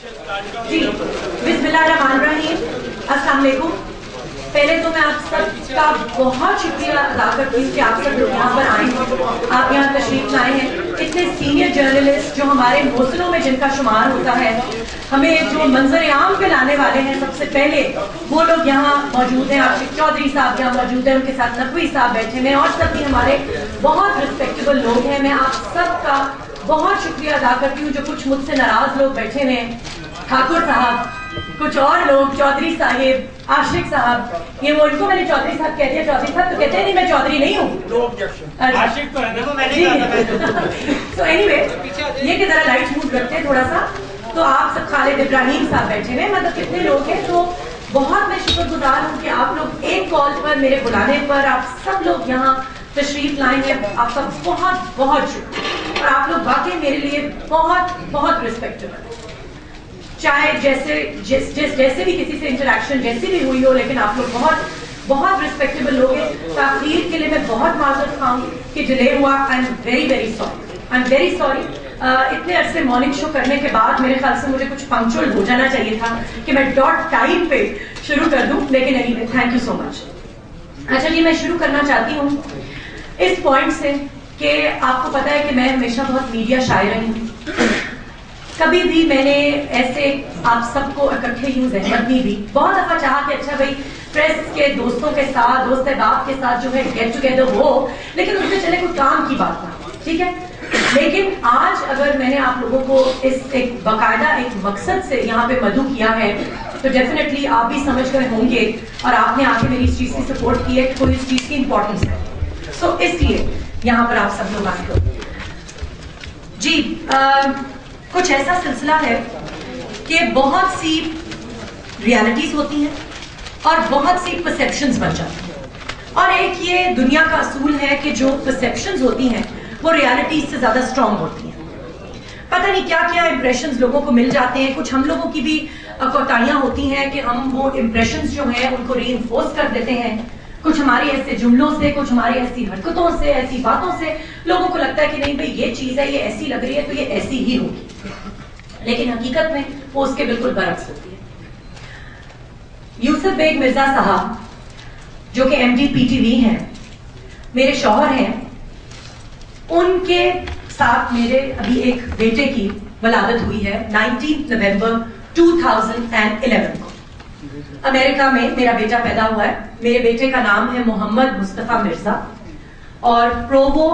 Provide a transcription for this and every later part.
جی بسمillahirrahmanirrahیم، السلام علیکم۔ پہلے تو میں آپ سب کا بہت شکریہ ادا کرتی ہوں کہ آپ سب لوگ یہاں پر آئے ہیں، آپ یہاں تشریف لائے ہیں۔ اتنے سینئر جرنلسٹ جو ہمارے حوصلوں میں جن کا شمار ہوتا ہے، ہمیں جو منظر عام پہ لانے والے ہیں، سب سے پہلے وہ لوگ یہاں موجود ہیں۔ عاشق چودھری صاحب یہاں موجود ہیں، ان کے ساتھ نقوی صاحب بیٹھے ہیں، اور سب بھی ہمارے بہت رسپیکٹیبل لوگ ہیں۔ میں آپ سب کا بہت شکریہ ادا کرتی ہوں۔ جو کچھ مجھ سے ناراض لوگ بیٹھے ہوئے ہیں، ٹھاکر صاحب، کچھ اور لوگ، چودھری صاحب، عاشق صاحب، یہ وہ ان کو میں نے چودھری صاحب کہہ دیا، چودھری صاحب تو کہتے ہیں نہیں میں چودھری نہیں ہوں، تو اینی وے یہ کہ ذرا لائٹ موڈ رکھتے ہیں تھوڑا سا۔ تو آپ سب، خالد ابراہیم صاحب بیٹھے ہوئے، مطلب کتنے لوگ ہیں، تو بہت میں شکر گزار ہوں کہ آپ لوگ ایک کال پر میرے بلانے پر آپ سب لوگ یہاں تشریف لائیں گے۔ آپ کا بہت بہت شکریہ، اور آپ لوگ واقعی میرے لیے بہت بہت رسپیکٹیبل، چاہے جیسے بھی کسی سے انٹریکشن جیسی بھی ہوئی ہو، لیکن آپ لوگ بہت بہت رسپیکٹیبل لوگ ہیں۔ تاخیر کے لیے میں بہت معذرت خواہ ہوں کہ ڈیلے ہوا، آئی ایم ویری سوری۔ اتنے عرصے مارننگ شو کرنے کے بعد میرے خیال سے مجھے کچھ پنکچوئل ہو جانا چاہیے تھا کہ میں ڈاٹ ٹائم پہ شروع کر دوں، لیکن any way thank you so مچ۔ اچھا جی، میں شروع کرنا چاہتی ہوں اس پوائنٹ سے کہ آپ کو پتا ہے کہ میں ہمیشہ بہت میڈیا شاعر رہی ہوں۔ کبھی بھی میں نے ایسے آپ سب کو اکٹھے یوں زحمت نہیں دی۔ بہت دفعہ چاہا کہ اچھا بھائی پریس کے دوستوں کے ساتھ، دوست احباب کے ساتھ جو ہے گیٹ ٹوگیدر ہو، لیکن اس میں چلے کوئی کام کی بات نہ، ٹھیک ہے۔ لیکن آج اگر میں نے آپ لوگوں کو اس ایک باقاعدہ ایک مقصد سے یہاں پہ مدعو کیا ہے، تو ڈیفینیٹلی آپ بھی سمجھ گئے ہوں گے، اور آپ نے آ کے میری اس چیز کی سپورٹ کی ہے کہ کوئی اس چیز کی امپورٹنس ہے، سو اس لیے یہاں پر آپ سب لوگ آئے ہو۔ جی کچھ ایسا سلسلہ ہے کہ بہت سی ریالٹیز ہوتی ہیں اور بہت سی پرسیپشنز بن جاتی ہیں، اور ایک یہ دنیا کا اصول ہے کہ جو پرسیپشنز ہوتی ہیں وہ ریالٹیز سے زیادہ اسٹرانگ ہوتی ہیں۔ پتہ نہیں کیا کیا امپریشنز لوگوں کو مل جاتے ہیں۔ کچھ ہم لوگوں کی بھی کوتاہیاں ہوتی ہیں کہ ہم وہ امپریشنز جو ہیں ان کو ری انفورس کر دیتے ہیں، کچھ ہماری ایسے جملوں سے، کچھ ہماری ایسی حرکتوں سے، ایسی باتوں سے لوگوں کو لگتا ہے کہ نہیں بھائی یہ چیز ہے، یہ ایسی لگ رہی ہے تو یہ ایسی ہی ہوگی، لیکن حقیقت میں وہ اس کے بالکل برعکس ہوتی ہے۔ یوسف بیگ مرزا صاحب جو کہ M D P T V ہیں، میرے شوہر ہیں، ان کے ساتھ میرے ابھی ایک بیٹے کی ولادت ہوئی ہے 19 نومبر 2011 کو۔ امریکہ میں میرا بیٹا پیدا ہوا ہے۔ میرے بیٹے کا نام ہے محمد مصطفیٰ مرزا، اور پرووو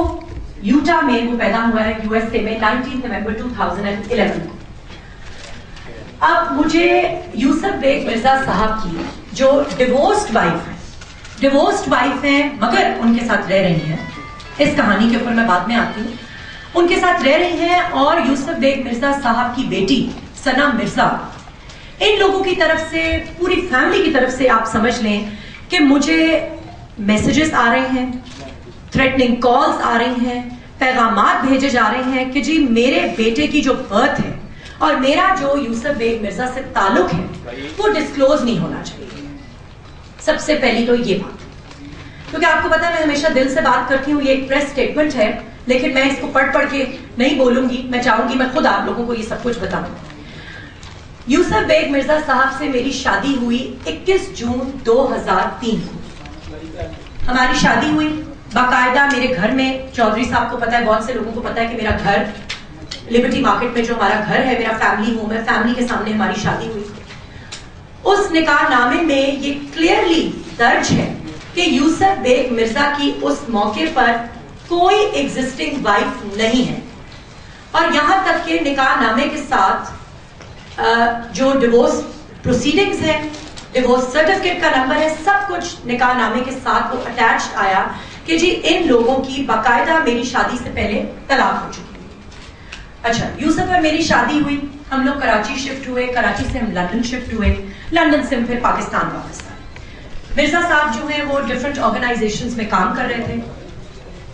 یوٹا میں وہ پیدا ہوا ہے، یو ایس اے میں 19 نومبر 2011 کو۔ اب مجھے یوسف بیگ مرزا صاحب کی جو ڈیورسڈ وائف ہیں مگر ان کے ساتھ رہ رہی ہیں، اس کہانی کے اوپر میں بعد میں آتی ہوں، ان کے ساتھ رہ رہی ہیں، اور یوسف بیگ مرزا صاحب کی بیٹی ثنا مرزا، ان لوگوں کی طرف سے، پوری فیملی کی طرف سے آپ سمجھ لیں کہ مجھے میسیجز آ رہے ہیں، تھریٹننگ کالز آ رہی ہیں، پیغامات بھیجے جا رہے ہیں کہ جی میرے بیٹے کی جو برتھ ہے اور میرا جو یوسف بیگ مرزا سے تعلق ہے وہ ڈسکلوز نہیں ہونا چاہیے۔ سب سے پہلی تو یہ بات، کیونکہ آپ کو پتا ہے میں ہمیشہ دل سے بات کرتی ہوں، یہ ایک پریس سٹیٹمنٹ ہے، لیکن میں اس کو پڑھ کے نہیں بولوں گی، میں چاہوں گی میں خود آپ لوگوں کو یہ سب کچھ بتاؤں۔ یوسف بیگ مرزا صاحب سے میری شادی ہوئی 21 جون 2003 کو۔ ہماری شادی ہوئی باقاعدہ میرے گھر میں، چودھری صاحب کو پتا ہے، بہت سے لوگوں کو پتا ہے کہ میرا گھر لبرٹی مارکیٹ میں جو ہمارا گھر ہے، میرا فیملی ہوم ہے، فیملی کے سامنے ہماری شادی ہوئی۔ اس نکاح نامے میں یہ کلیئرلی درج ہے کہ یوسف بیگ مرزا کی اس موقع پر کوئی ایگزسٹنگ وائف نہیں ہے، اور یہاں تک کہ نکاح نامے کے ساتھ جو ڈیورس پروسیڈنگز ہے، ڈیورس سرٹیفکیٹ کا نمبر ہے، سب کچھ نکاح نامے کے ساتھ وہ اٹیچڈ آیا کہ جی ان لوگوں کی باقاعدہ میری شادی سے پہلے طلاق ہو چکی ہے۔ اچھا، یوسف اور میری شادی ہوئی، ہم لوگ کراچی شفٹ ہوئے، کراچی سے ہم لندن شفٹ ہوئے، لندن سے ہم پھر پاکستان واپس آئے۔ مرزا صاحب جو ہیں وہ ڈفرینٹ آرگنائزیشنز میں کام کر رہے تھے،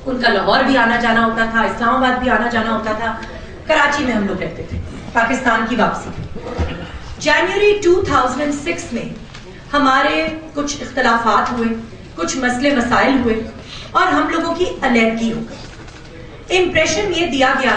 ان کا لاہور بھی آنا جانا ہوتا تھا، اسلام آباد بھی آنا جانا ہوتا تھا، کراچی میں ہم لوگ رہتے تھے۔ پاکستان کی واپسی جنوری 2006 میں ہمارے کچھ اختلافات ہوئے، کچھ مسئلے مسائل ہوئے، اور ہم لوگوں کی علیحدگی ہو گئی۔ امپریشن یہ دیا گیا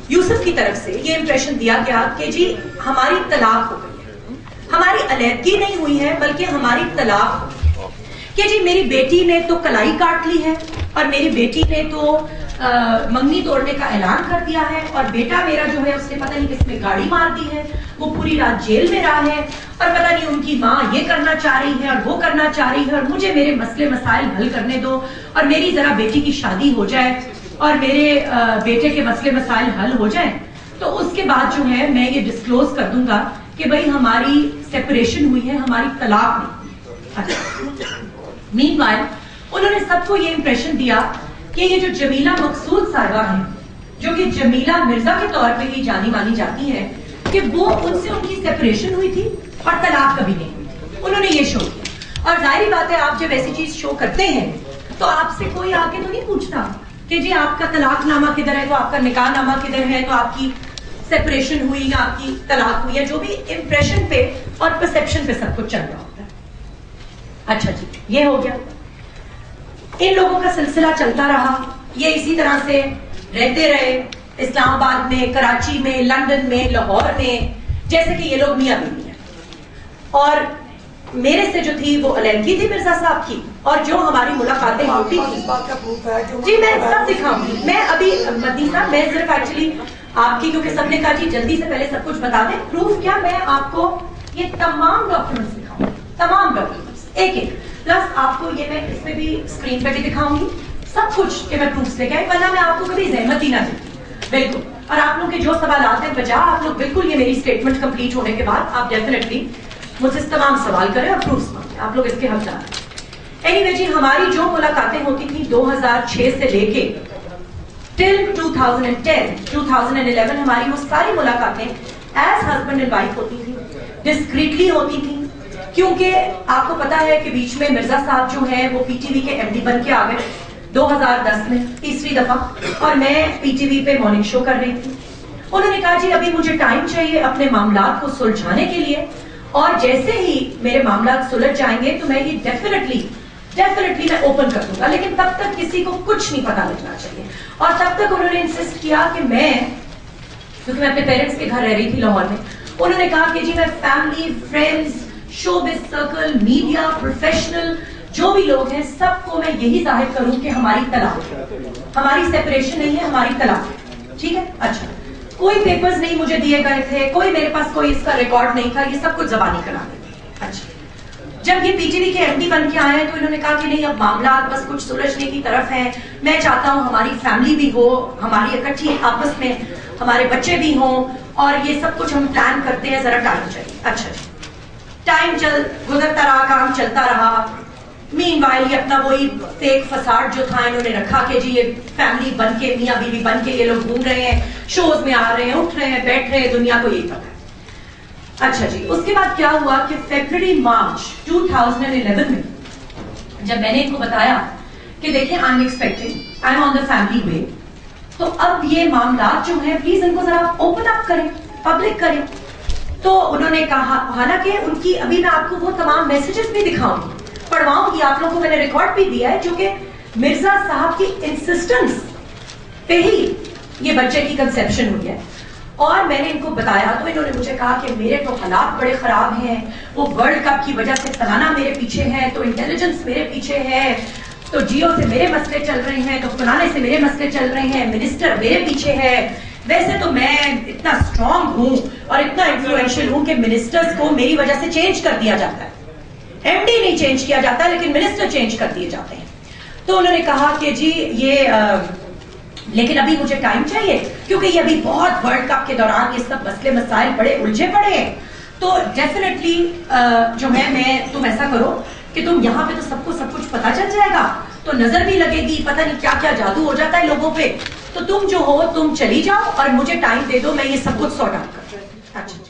یوسف کی طرف سے، یہ امپریشن دیا گیا کہ جی ہماری طلاق ہو گئی ہے. ہماری علیحدگی نہیں ہوئی ہے بلکہ ہماری طلاق ہو گئی ہے کہ جی میری بیٹی نے تو کلائی کاٹ لی ہے اور میری بیٹی نے تو منگنی توڑنے کا اعلان کر دیا ہے اور بیٹا میرا جو ہے اس نے پتہ نہیں کس میں گاڑی مار دی ہے, وہ پوری رات جیل میں رہا ہے اور پتہ نہیں ان کی ماں یہ کرنا چاہ رہی ہے اور وہ کرنا چاہ رہی ہے اور مجھے میرے مسئلے مسائل حل کرنے دو اور میری ذرا بیٹی کی شادی ہو جائے اور میرے بیٹے کے مسئلے مسائل حل ہو جائیں. تو اس کے بعد جو ہے میں یہ ڈسکلوز کر دوں گا کہ بھئی ہماری سیپریشن ہوئی ہے, ہماری طلاق نہیں. مین وائل انہوں نے سب کو یہ امپریشن دیا کہ یہ جو جمیلہ مقصود صاحبہ ہیں جو کہ جمیلہ مرزا کے طور پہ ہی جانی مانی جاتی ہے کہ وہ ان سے ان کی سیپریشن ہوئی تھی اور طلاق کبھی نہیں ہوئی تھی. انہوں نے یہ شو کیا اور ظاہری بات ہے آپ جب ایسی چیز شو کرتے ہیں تو آپ سے کوئی آ کے تو نہیں پوچھتا کہ جی آپ کا طلاق نامہ کدھر ہے, تو آپ کا نکاح نامہ کدھر ہے, تو آپ کی سیپریشن ہوئی یا آپ کی طلاق ہوئی ہے, جو بھی امپریشن پہ اور پرسپشن پہ سب کچھ چل رہا ہوتا ہے. اچھا جی یہ ہو گیا. ان لوگوں کا سلسلہ چلتا رہا, یہ اسی طرح سے رہتے رہے اسلام آباد میں, کراچی میں, لندن میں, لاہور میں, جیسے کہ یہ لوگ میاں بیوی ہیں. اور میرے سے جو تھی وہ علیحدگی تھی مرزا صاحب کی, اور جو ہماری ملاقاتیں ہوتی تھی جی میں سب دکھاؤں گی. میں ابھی مدنی صاحب میں صرف ایکچولی آپ کی کیونکہ سب نے کہا جی جلدی سے پہلے سب کچھ بتا دیں, پروف کیا میں آپ کو یہ تمام ڈاکیومنٹس دکھاؤں, تمام ڈاکیومنٹس ایک ایک, پلس آپ کو یہ میں اس میں بھی اسکرین پہ بھی دکھاؤں گی سب کچھ کہ میں پروفس لے کے آئی, ورنہ میں آپ کو کبھی زحمت ہی نہ دیتی. بالکل. اور آپ لوگ کے جو سوالات ہیں بجا آپ لوگ بالکل یہ میری اسٹیٹمنٹ کمپلیٹ ہونے کے بعد آپ ڈیفینیٹلی مجھ سے تمام سوال کریں اور پروفس مانگیں, آپ لوگ اس کے حقدار ہیں. اینی وے جی ہماری جو ملاقاتیں ہوتی تھیں 2006 سے لے کے ٹل 2010 2011 ہماری وہ ساری ملاقاتیں ایز ہسبینڈ اینڈ وائف ہوتی تھیں, ڈسکریٹلی ہوتی تھیں, کیونکہ آپ کو پتا ہے کہ بیچ میں مرزا صاحب جو ہیں وہ پی ٹی وی کے ایم ڈی بن کے آ گئے 2010 میں تیسری دفعہ, اور میں پی ٹی وی پہ مارننگ شو کر رہی تھی. انہوں نے کہا جی ابھی مجھے ٹائم چاہیے اپنے معاملات کو سلجھانے کے لیے, اور جیسے ہی میرے معاملات سلجھ جائیں گے تو میں یہ ڈیفینیٹلی میں اوپن کر دوں گا, لیکن تب تک کسی کو کچھ نہیں پتا لگنا چاہیے. اور تب تک انہوں نے انسسٹ کیا کہ میں, کیونکہ میں اپنے پیرنٹس کے گھر رہ رہی تھی لاہور میں, انہوں نے کہا کہ جی میں فیملی, فرینڈز, شو بز سرکل, میڈیا, پروفیشنل جو بھی لوگ ہیں سب کو میں یہی ظاہر کروں کہ ہماری طلاق ہے, ہماری سیپریشن نہیں ہے, ہماری طلاق ہے. ٹھیک ہے. اچھا کوئی پیپرز نہیں مجھے دیے گئے تھے, کوئی میرے پاس کوئی اس کا ریکارڈ نہیں تھا, یہ سب کچھ زبانی کرا دی. اچھا جب یہ پی ٹی وی کے ایم ڈی بن کے آئے تو انہوں نے کہا کہ نہیں اب معاملات بس کچھ سلجھنے کی طرف ہیں, میں چاہتا ہوں ہماری فیملی بھی ہو, ہماری اکٹھی آپس میں ہمارے بچے بھی ہوں, اور یہ سب کچھ ہم پلان کرتے ہیں, ذرا ٹائم چاہیے. اچھا ٹائم گزرتا رہا, کام چلتا رہا. مین وائل یہ اپنا وہی فیک فساد جو تھا انہوں نے رکھا کہ جی یہ فیملی بن کے, میاں بیوی بن کے یہ لوگ گھوم رہے ہیں, شوز میں آ رہے ہیں, اٹھ رہے ہیں, بیٹھ رہے ہیں, دنیا کو یہی پتا ہے. اچھا جی اس کے بعد کیا ہوا کہ فیبرری مارچ 2011 میں جب میں نے ان کو بتایا کہ دیکھیں I am expecting, I am on the family وے, تو اب یہ معاملات جو ہیں پلیز ان کو ذرا اوپن اپ کریں, پبلک کریں. تو انہوں نے کہا, حالانکہ ان کی ابھی میں آپ کو وہ تمام میسیجز بھی دکھاؤں گی, پڑھواؤں گی, آپ لوگوں کو میں نے ریکارڈ بھی دیا ہے, جو کہ مرزا صاحب کی انسسٹنس پہ ہی یہ بچے کی کنسیپشن ہوئی ہے. اور میں نے ان کو بتایا تو انہوں نے مجھے کہا کہ میرے تو حالات بڑے خراب ہیں, وہ ورلڈ کپ کی وجہ سے فلانا میرے پیچھے ہے, تو انٹیلیجنس میرے پیچھے ہے, تو جیو سے میرے مسئلے چل رہے ہیں, تو فلانے سے میرے مسئلے چل رہے ہیں, منسٹر میرے پیچھے ہے. ویسے تو میں اتنا اسٹرانگ ہوں اور اتنا انفلوئنشل ہوں کہ منسٹرز کو میری وجہ سے چینج کر دیا جاتا ہے, ایم ڈی نہیں چینج کیا جاتا لیکن منسٹر چینج کر دیے جاتے ہیں. تو انہوں نے کہا کہ جی یہ لیکن ابھی مجھے ٹائم چاہیے, کیونکہ یہ ابھی بہت ورلڈ کپ کے دوران یہ سب مسئلے مسائل بڑے الجھے پڑے ہیں, تو ڈیفینیٹلی جو ہے میں تم ایسا کرو کہ تم یہاں پہ تو سب کو سب کچھ پتا چل جائے گا, تو نظر بھی لگے گی, پتہ نہیں کیا کیا جادو ہو جاتا ہے لوگوں پہ, تو تم جو ہو تم چلی جاؤ اور مجھے ٹائم دے دو, میں یہ سب کچھ سارٹ آؤٹ کر. اچھا